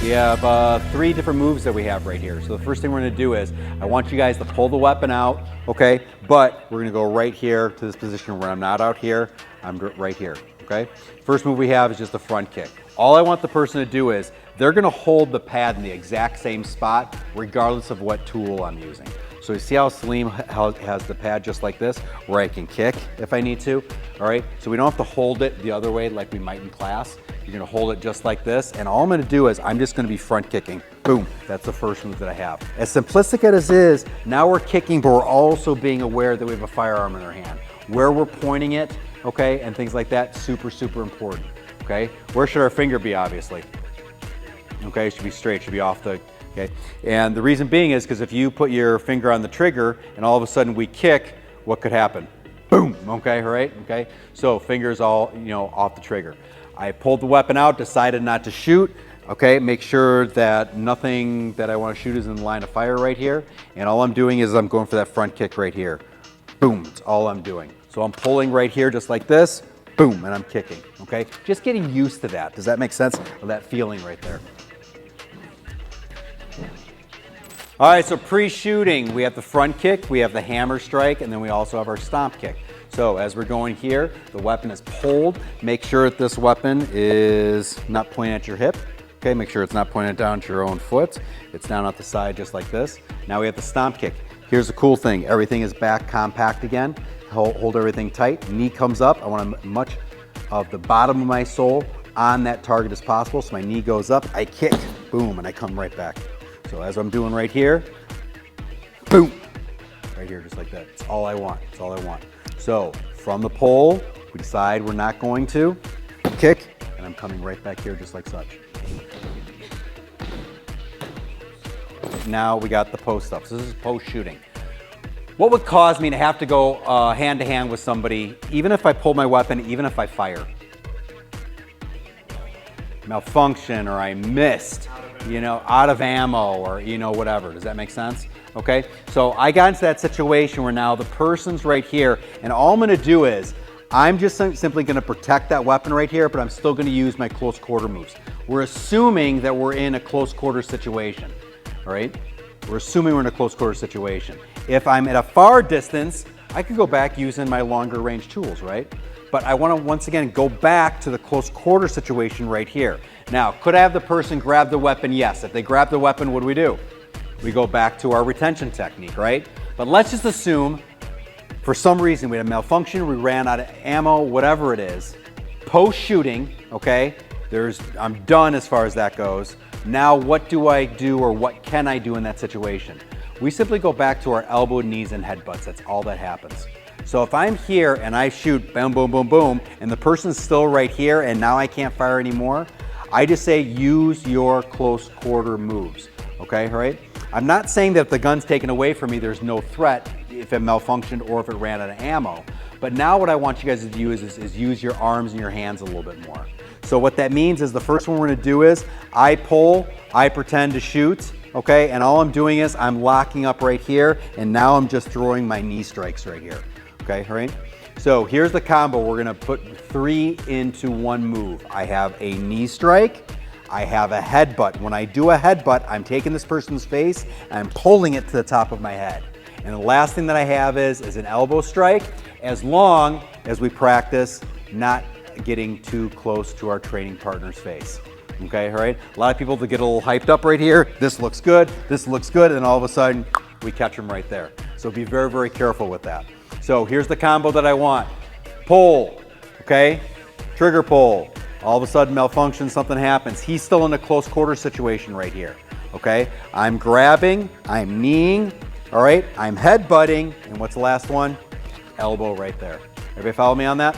We have 3 different moves that we have right here. So the first thing we're gonna do is, I want you guys to pull the weapon out, okay? But we're gonna go right here to this position where I'm not out here, I'm right here, okay? First move we have is just a front kick. All I want the person to do is, they're gonna hold the pad in the exact same spot, regardless of what tool I'm using. So you see how Salim has the pad just like this, where I can kick if I need to, all right? So we don't have to hold it the other way like we might in class. You're gonna hold it just like this, and all I'm gonna do is, I'm just gonna be front kicking. Boom, that's the first move that I have. As simplistic as it is, now we're kicking, but we're also being aware that we have a firearm in our hand. Where we're pointing it, okay, and things like that, super, super important, okay? Where should our finger be, obviously? Okay, it should be straight, it should be off the, okay? And the reason being is because if you put your finger on the trigger and all of a sudden we kick, what could happen? Boom, okay, right, okay? So fingers all, off the trigger. I pulled the weapon out, decided not to shoot, okay? Make sure that nothing that I want to shoot is in the line of fire right here. And all I'm doing is I'm going for that front kick right here. Boom, that's all I'm doing. So I'm pulling right here just like this, boom, and I'm kicking, okay? Just getting used to that. Does that make sense? Of that feeling right there. All right, so pre-shooting, we have the front kick, we have the hammer strike, and then we also have our stomp kick. So as we're going here, the weapon is pulled. Make sure that this weapon is not pointing at your hip. Okay, make sure it's not pointed down to your own foot. It's down at the side just like this. Now we have the stomp kick. Here's the cool thing, everything is back compact again. Hold everything tight, knee comes up. I want as much of the bottom of my sole on that target as possible. So my knee goes up, I kick, boom, and I come right back. So as I'm doing right here, boom, right here, just like that. It's all I want, it's all I want. So from the pole, we decide we're not going to kick, and I'm coming right back here just like such. Now we got the post up. So this is post shooting. What would cause me to have to go hand to hand with somebody, even if I pull my weapon, even if I fire? Malfunction, or I missed, out of ammo, or whatever. Does that make sense? Okay, so I got into that situation where now the person's right here, and all I'm gonna do is, I'm just simply gonna protect that weapon right here, but I'm still gonna use my close quarter moves. We're assuming that we're in a close quarter situation, all right? We're assuming we're in a close quarter situation. If I'm at a far distance, I could go back using my longer range tools, right? But I wanna, once again, go back to the close quarter situation right here. Now, could I have the person grab the weapon? Yes. If they grab the weapon, what do? We go back to our retention technique, right? But let's just assume, for some reason, we had a malfunction, we ran out of ammo, whatever it is. Post-shooting, okay, I'm done as far as that goes. Now what do I do, or what can I do in that situation? We simply go back to our elbow, knees, and headbutts. That's all that happens. So if I'm here and I shoot boom, boom, boom, boom, and the person's still right here and now I can't fire anymore, I just say use your close quarter moves, okay, all right? I'm not saying that if the gun's taken away from me, there's no threat if it malfunctioned or if it ran out of ammo. But now what I want you guys to do is use your arms and your hands a little bit more. So what that means is the first one we're gonna do is, I pull, I pretend to shoot, okay? And all I'm doing is I'm locking up right here, and now I'm just throwing my knee strikes right here, okay, all right? So here's the combo. We're gonna put 3 into 1 move. I have a knee strike, I have a headbutt. When I do a headbutt, I'm taking this person's face and I'm pulling it to the top of my head. And the last thing that I have is an elbow strike, as long as we practice not getting too close to our training partner's face. Okay, all right? A lot of people that get a little hyped up right here, this looks good, and then all of a sudden, we catch them right there. So be very, very careful with that. So here's the combo that I want. Pull, okay? Trigger pull. All of a sudden malfunction, something happens. He's still in a close quarter situation right here, okay? I'm grabbing, I'm kneeing, all right? I'm headbutting, and what's the last one? Elbow right there. Everybody follow me on that?